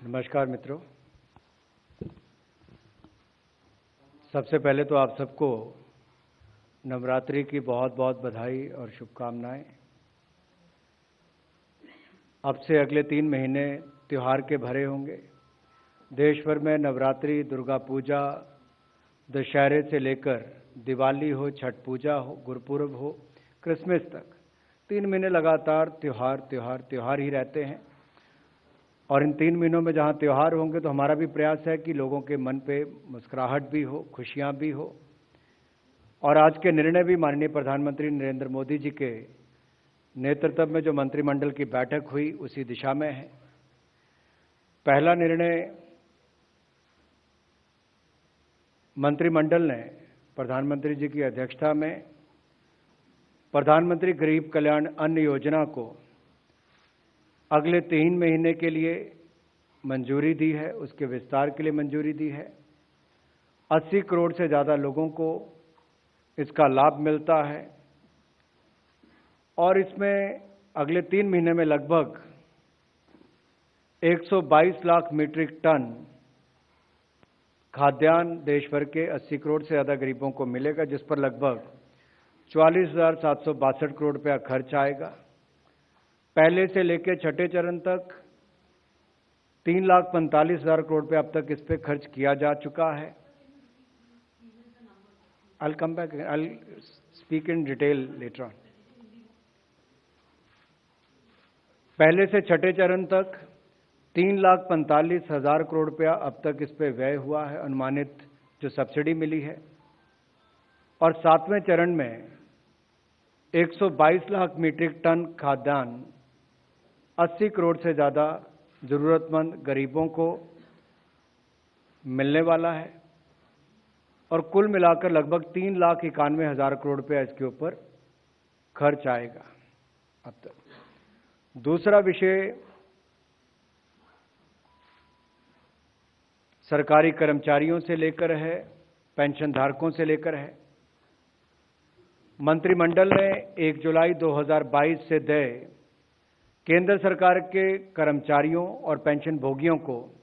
नमस्कार मित्रों। सबसे पहले तो आप सबको नवरात्रि की बहुत बहुत बधाई और शुभकामनाएं। अब से अगले 3 महीने त्योहार के भरे होंगे। देश भर में नवरात्रि, दुर्गा पूजा, दशहरे से लेकर दिवाली हो, छठ पूजा हो, गुरुपुरब हो, क्रिसमस तक 3 महीने लगातार त्योहार त्योहार त्योहार ही रहते हैं। और इन 3 महीनों में जहां त्योहार होंगे तो हमारा भी प्रयास है कि लोगों के मन पे मुस्कुराहट भी हो, खुशियां भी हो। और आज के निर्णय भी माननीय प्रधानमंत्री नरेंद्र मोदी जी के नेतृत्व में जो मंत्रिमंडल की बैठक हुई उसी दिशा में है। पहला निर्णय मंत्रिमंडल ने प्रधानमंत्री जी की अध्यक्षता में प्रधानमंत्री गरीब कल्याण अन्न योजना को अगले 3 महीने के लिए मंजूरी दी है, उसके विस्तार के लिए मंजूरी दी है। 80 करोड़ से ज़्यादा लोगों को इसका लाभ मिलता है और इसमें अगले 3 महीने में लगभग 122 लाख मीट्रिक टन खाद्यान्न देश भर के 80 करोड़ से ज़्यादा गरीबों को मिलेगा, जिस पर लगभग 44,762 करोड़ रुपया खर्च आएगा। पहले से लेकर छठे चरण तक 3,45,000 करोड़ रुपये अब तक इस पर खर्च किया जा चुका है। I'll come back, I'll speak in detail later on. पहले से छठे चरण तक 3,45,000 करोड़ रुपया अब तक इस पर व्यय हुआ है, अनुमानित जो सब्सिडी मिली है। और 7वें चरण में 122 लाख मीट्रिक टन खाद्यान्न 80 करोड़ से ज़्यादा ज़रूरतमंद गरीबों को मिलने वाला है और कुल मिलाकर लगभग 3,91,000 करोड़ रुपया इसके ऊपर खर्च आएगा अब तक। दूसरा विषय सरकारी कर्मचारियों से लेकर है, पेंशन धारकों से लेकर है। मंत्रिमंडल ने 1 जुलाई 2022 से देय केंद्र सरकार के कर्मचारियों और पेंशन भोगियों को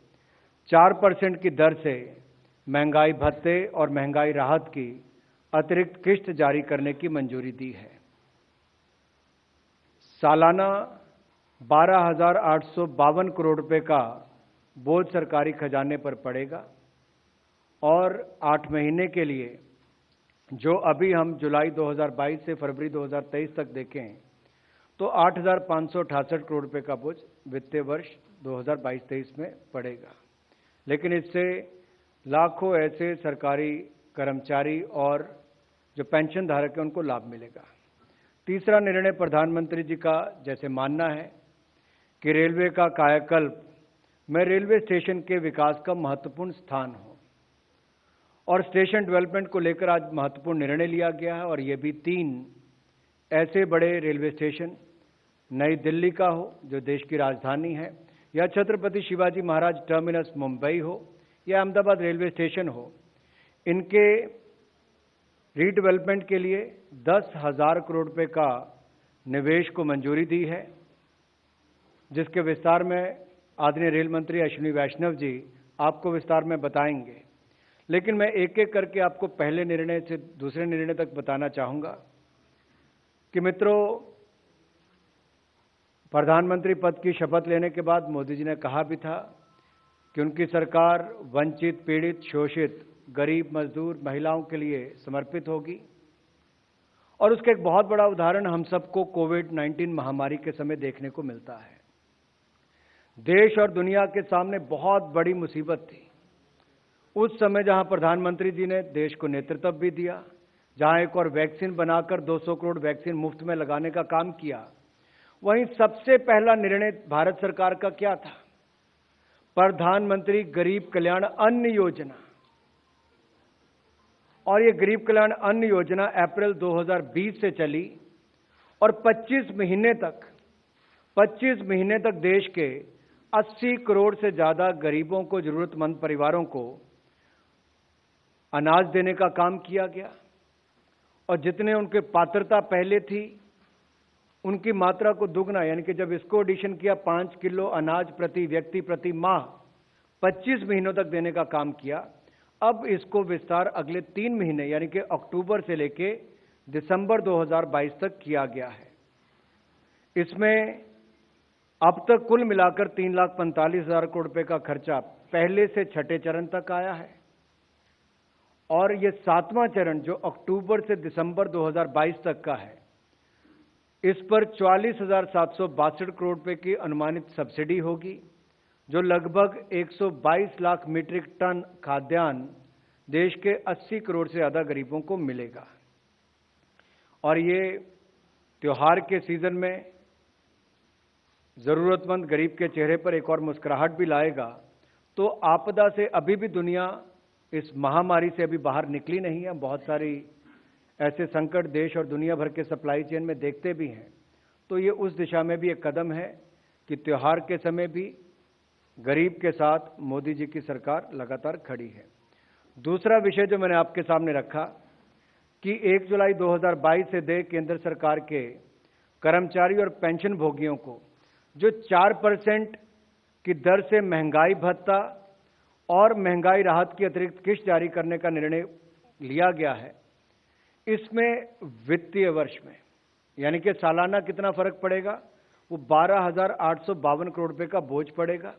4% की दर से महंगाई भत्ते और महंगाई राहत की अतिरिक्त किस्त जारी करने की मंजूरी दी है। सालाना 12,852 करोड़ रुपए का बोझ सरकारी खजाने पर पड़ेगा और 8 महीने के लिए, जो अभी हम जुलाई 2022 से फरवरी 2023 तक देखें तो 8,568 करोड़ रुपए का बोझ वित्तीय वर्ष 2022-23 में पड़ेगा। लेकिन इससे लाखों ऐसे सरकारी कर्मचारी और जो पेंशन धारक हैं उनको लाभ मिलेगा। तीसरा निर्णय प्रधानमंत्री जी का जैसे मानना है कि रेलवे का कायाकल्प में रेलवे स्टेशन के विकास का महत्वपूर्ण स्थान हो और स्टेशन डेवलपमेंट को लेकर आज महत्वपूर्ण निर्णय लिया गया है। और ये भी 3 ऐसे बड़े रेलवे स्टेशन, नई दिल्ली का हो जो देश की राजधानी है, या छत्रपति शिवाजी महाराज टर्मिनस मुंबई हो, या अहमदाबाद रेलवे स्टेशन हो, इनके रीडेवलपमेंट के लिए 10,000 करोड़ रुपए का निवेश को मंजूरी दी है, जिसके विस्तार में आदरणीय रेल मंत्री अश्विनी वैष्णव जी आपको विस्तार में बताएंगे। लेकिन मैं एक एक करके आपको पहले निर्णय से दूसरे निर्णय तक बताना चाहूँगा कि मित्रों, प्रधानमंत्री पद की शपथ लेने के बाद मोदी जी ने कहा भी था कि उनकी सरकार वंचित, पीड़ित, शोषित, गरीब, मजदूर, महिलाओं के लिए समर्पित होगी। और उसका एक बहुत बड़ा उदाहरण हम सबको कोविड-19 महामारी के समय देखने को मिलता है। देश और दुनिया के सामने बहुत बड़ी मुसीबत थी। उस समय जहां प्रधानमंत्री जी ने देश को नेतृत्व भी दिया, जहां एक और वैक्सीन बनाकर 200 करोड़ वैक्सीन मुफ्त में लगाने का काम किया, वहीं सबसे पहला निर्णय भारत सरकार का क्या था? प्रधानमंत्री गरीब कल्याण अन्न योजना। और ये गरीब कल्याण अन्न योजना अप्रैल 2020 से चली और 25 महीने तक देश के 80 करोड़ से ज्यादा गरीबों को, जरूरतमंद परिवारों को अनाज देने का काम किया गया। और जितने उनके पात्रता पहले थी उनकी मात्रा को दुगना, यानी कि जब इसको एडिशन किया 5 किलो अनाज प्रति व्यक्ति प्रति माह, 25 महीनों तक देने का काम किया। अब इसको विस्तार अगले 3 महीने यानी कि अक्टूबर से लेके दिसंबर 2022 तक किया गया है। इसमें अब तक कुल मिलाकर 3,45,000 करोड़ रुपए का खर्चा पहले से छठे चरण तक आया है और यह 7वां चरण जो अक्टूबर से दिसंबर 2022 तक का है, इस पर 44,762 करोड़ रुपए की अनुमानित सब्सिडी होगी, जो लगभग 122 लाख मीट्रिक टन खाद्यान्न देश के 80 करोड़ से ज्यादा गरीबों को मिलेगा। और ये त्योहार के सीजन में जरूरतमंद गरीब के चेहरे पर एक और मुस्कुराहट भी लाएगा। तो आपदा से अभी भी दुनिया, इस महामारी से अभी बाहर निकली नहीं है। बहुत सारी ऐसे संकट देश और दुनिया भर के सप्लाई चेन में देखते भी हैं। तो ये उस दिशा में भी एक कदम है कि त्योहार के समय भी गरीब के साथ मोदी जी की सरकार लगातार खड़ी है। दूसरा विषय जो मैंने आपके सामने रखा कि 1 जुलाई 2022 से दे केंद्र सरकार के कर्मचारी और पेंशन भोगियों को जो 4% की दर से महंगाई भत्ता और महंगाई राहत की अतिरिक्त किस्त जारी करने का निर्णय लिया गया है, इसमें वित्तीय वर्ष में यानी कि सालाना कितना फर्क पड़ेगा, वो 12,852 करोड़ रुपए का बोझ पड़ेगा।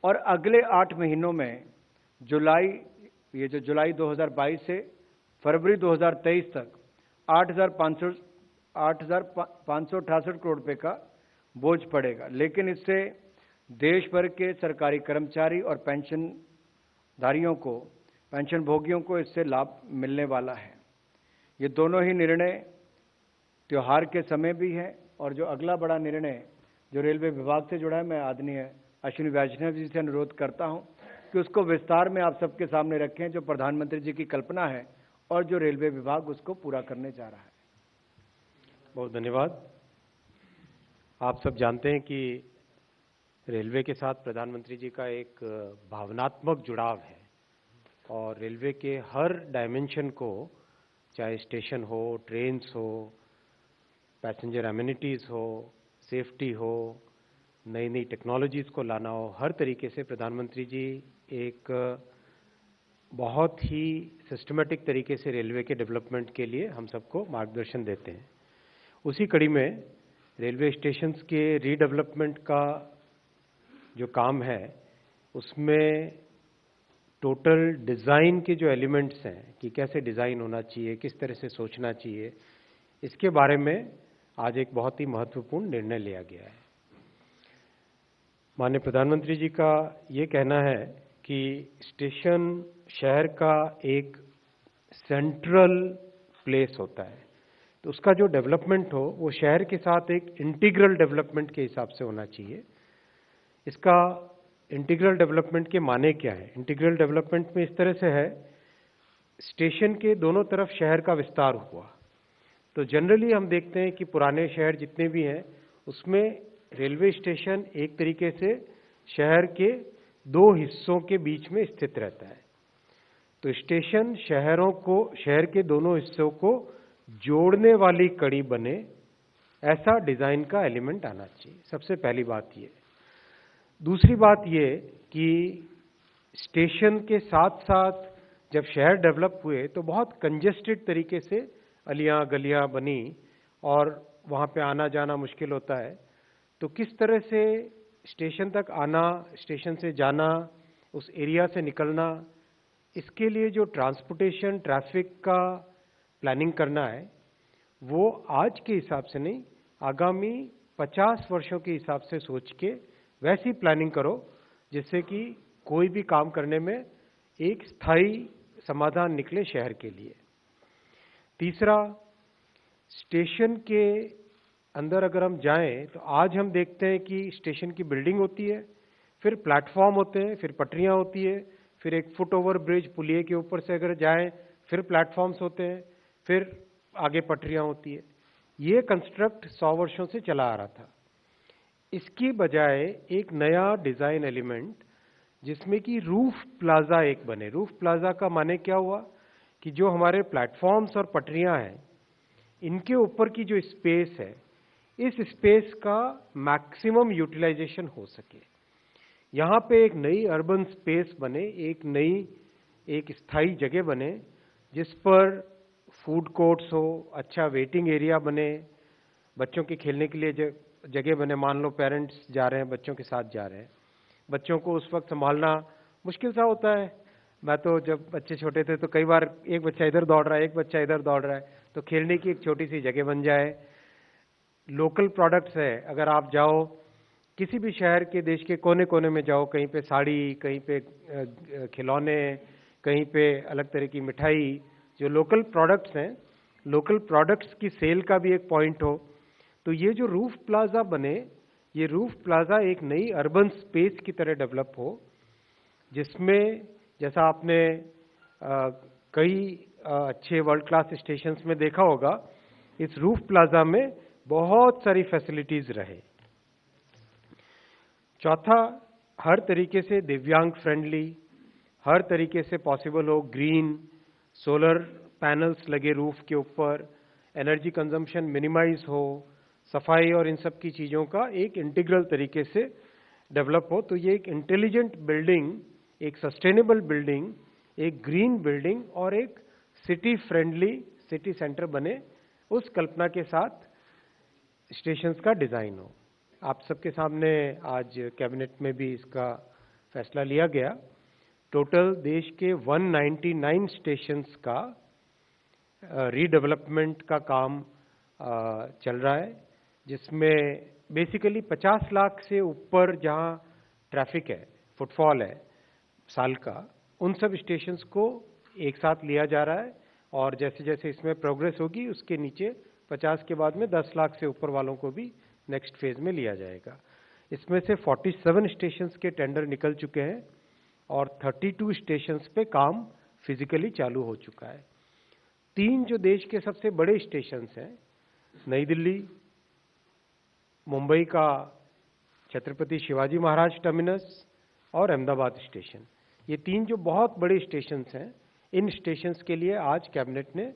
और अगले 8 महीनों में जुलाई 2022 से फरवरी 2023 तक 8,568 करोड़ रुपए का बोझ पड़ेगा। लेकिन इससे देश भर के सरकारी कर्मचारी और पेंशनधारियों को, पेंशन भोगियों को इससे लाभ मिलने वाला है। ये दोनों ही निर्णय त्योहार के समय भी है। और जो अगला बड़ा निर्णय जो रेलवे विभाग से जुड़ा है, मैं आदरणीय अश्विनी वैष्णव जी से अनुरोध करता हूं कि उसको विस्तार में आप सबके सामने रखें, जो प्रधानमंत्री जी की कल्पना है और जो रेलवे विभाग उसको पूरा करने जा रहा है। बहुत धन्यवाद। आप सब जानते हैं कि रेलवे के साथ प्रधानमंत्री जी का एक भावनात्मक जुड़ाव है और रेलवे के हर डायमेंशन को, चाहे स्टेशन हो, ट्रेन्स हो, पैसेंजर एमिनिटीज़ हो, सेफ्टी हो, नई नई टेक्नोलॉजीज़ को लाना हो, हर तरीके से प्रधानमंत्री जी एक बहुत ही सिस्टमेटिक तरीके से रेलवे के डेवलपमेंट के लिए हम सबको मार्गदर्शन देते हैं। उसी कड़ी में रेलवे स्टेशंस के रीडेवलपमेंट का जो काम है, उसमें टोटल डिज़ाइन के जो एलिमेंट्स हैं कि कैसे डिज़ाइन होना चाहिए, किस तरह से सोचना चाहिए, इसके बारे में आज एक बहुत ही महत्वपूर्ण निर्णय लिया गया है। माननीय प्रधानमंत्री जी का ये कहना है कि स्टेशन शहर का एक सेंट्रल प्लेस होता है, तो उसका जो डेवलपमेंट हो वो शहर के साथ एक इंटीग्रल डेवलपमेंट के हिसाब से होना चाहिए। इसका इंटीग्रल डेवलपमेंट के माने क्या है? इंटीग्रल डेवलपमेंट में इस तरह से है, स्टेशन के दोनों तरफ शहर का विस्तार हुआ। तो जनरली हम देखते हैं कि पुराने शहर जितने भी हैं उसमें रेलवे स्टेशन एक तरीके से शहर के 2 हिस्सों के बीच में स्थित रहता है। तो स्टेशन शहर के दोनों हिस्सों को जोड़ने वाली कड़ी बने, ऐसा डिजाइन का एलिमेंट आना चाहिए। सबसे पहली बात ये। दूसरी बात ये कि स्टेशन के साथ साथ जब शहर डेवलप हुए तो बहुत कंजेस्टेड तरीके से अलियां गलियां बनी और वहां पे आना जाना मुश्किल होता है। तो किस तरह से स्टेशन तक आना, स्टेशन से जाना, उस एरिया से निकलना, इसके लिए जो ट्रांसपोर्टेशन ट्रैफिक का प्लानिंग करना है, वो आज के हिसाब से नहीं, आगामी 50 वर्षों के हिसाब से सोच के वैसी प्लानिंग करो जिससे कि कोई भी काम करने में एक स्थायी समाधान निकले शहर के लिए। तीसरा, स्टेशन के अंदर अगर हम जाएं तो आज हम देखते हैं कि स्टेशन की बिल्डिंग होती है, फिर प्लेटफॉर्म होते हैं, फिर पटरियां होती है, फिर एक फुट ओवर ब्रिज पुलिये के ऊपर से अगर जाएं फिर प्लेटफॉर्म्स होते हैं, फिर आगे पटरियां होती है। ये कंस्ट्रक्ट 100 वर्षों से चला आ रहा था। इसकी बजाय एक नया डिजाइन एलिमेंट जिसमें कि रूफ प्लाजा एक बने। रूफ प्लाजा का माने क्या हुआ कि जो हमारे प्लेटफॉर्म्स और पटरियां हैं, इनके ऊपर की जो स्पेस है, इस स्पेस का मैक्सिमम यूटिलाइजेशन हो सके। यहाँ पे एक नई अर्बन स्पेस बने, एक स्थायी जगह बने जिस पर फूड कोर्ट्स हो, अच्छा वेटिंग एरिया बने, बच्चों के खेलने के लिए जगह बने। मान लो पेरेंट्स जा रहे हैं, बच्चों के साथ जा रहे हैं, बच्चों को उस वक्त संभालना मुश्किल सा होता है। मैं तो जब बच्चे छोटे थे तो कई बार एक बच्चा इधर दौड़ रहा है, एक बच्चा इधर दौड़ रहा है, तो खेलने की एक छोटी सी जगह बन जाए। लोकल प्रोडक्ट्स है, अगर आप जाओ किसी भी शहर के, देश के कोने कोने में जाओ, कहीं पे साड़ी, कहीं पे खिलौने, कहीं पे अलग तरह की मिठाई, जो लोकल प्रोडक्ट्स हैं, लोकल प्रोडक्ट्स की सेल का भी एक पॉइंट हो। तो ये जो रूफ प्लाजा बने, ये रूफ प्लाजा एक नई अर्बन स्पेस की तरह डेवलप हो, जिसमें जैसा आपने कई अच्छे वर्ल्ड क्लास स्टेशंस में देखा होगा, इस रूफ प्लाजा में बहुत सारी फैसिलिटीज रहे। चौथा, हर तरीके से दिव्यांग फ्रेंडली, हर तरीके से पॉसिबल हो, ग्रीन, सोलर पैनल्स लगे रूफ के ऊपर, एनर्जी कंजम्पशन मिनिमाइज हो, सफाई और इन सब की चीज़ों का एक इंटीग्रल तरीके से डेवलप हो। तो ये एक इंटेलिजेंट बिल्डिंग, एक सस्टेनेबल बिल्डिंग, एक ग्रीन बिल्डिंग और एक सिटी फ्रेंडली सिटी सेंटर बने, उस कल्पना के साथ स्टेशंस का डिज़ाइन हो। आप सबके सामने आज कैबिनेट में भी इसका फैसला लिया गया। टोटल देश के 199 स्टेशंस का रीडेवलपमेंट का काम चल रहा है, जिसमें बेसिकली 50 लाख से ऊपर जहां ट्रैफिक है, फुटफॉल है साल का, उन सब स्टेशंस को एक साथ लिया जा रहा है। और जैसे जैसे इसमें प्रोग्रेस होगी, उसके नीचे 50 के बाद में 10 लाख से ऊपर वालों को भी नेक्स्ट फेज में लिया जाएगा। इसमें से 47 स्टेशंस के टेंडर निकल चुके हैं और 32 स्टेशंस पे काम फिजिकली चालू हो चुका है। 3 जो देश के सबसे बड़े स्टेशंस हैं, नई दिल्ली, मुंबई का छत्रपति शिवाजी महाराज टर्मिनस और अहमदाबाद स्टेशन, ये 3 जो बहुत बड़े स्टेशंस हैं, इन स्टेशंस के लिए आज कैबिनेट ने,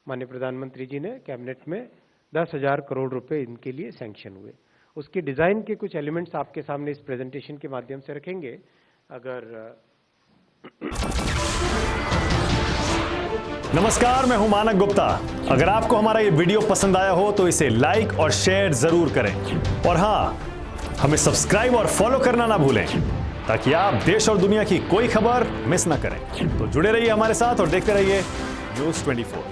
माननीय प्रधानमंत्री जी ने कैबिनेट में 10,000 करोड़ रुपए इनके लिए सैंक्शन हुए। उसके डिजाइन के कुछ एलिमेंट्स आपके सामने इस प्रेजेंटेशन के माध्यम से रखेंगे। नमस्कार, मैं हूं मानक गुप्ता। अगर आपको हमारा ये वीडियो पसंद आया हो तो इसे लाइक और शेयर जरूर करें, और हां, हमें सब्सक्राइब और फॉलो करना ना भूलें, ताकि आप देश और दुनिया की कोई खबर मिस ना करें। तो जुड़े रहिए हमारे साथ और देखते रहिए न्यूज़ 24।